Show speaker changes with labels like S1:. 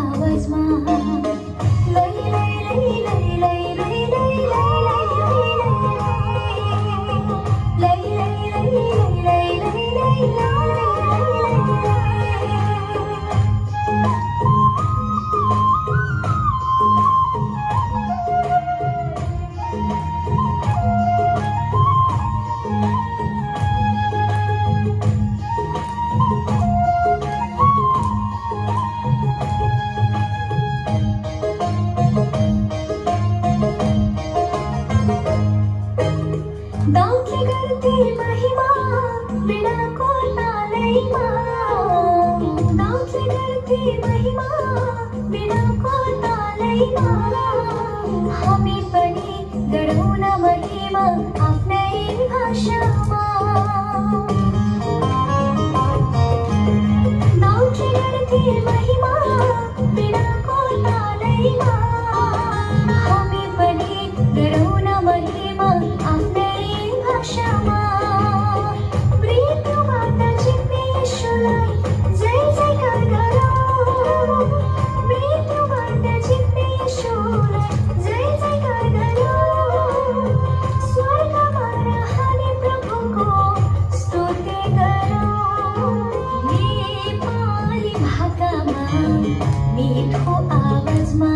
S1: आवाजमा लै लै लै लै लै लै लै लै लै लै लै लै लै दाउले गर्थे महिमा वीणाको तालैमा दाउले गर्थे महिमा वीणाको तालैमा हामी पनि गरौँ न महिमा आफ्नै भाषामा दाउले गर्थे महिमा वीणाको तालैमा हामी पनि गरौँ न महिमा आफ्नै भाषामा मृत्युबाट जित्ने यीशुलाई जय जयकार गरौँ मृत्युबाट जित्ने यीशुलाई जय जयकार गरौँ स्वर्गमा रहने प्रभुको स्तुति गरौँ नेपाली भाकामा मिठो आवाजमा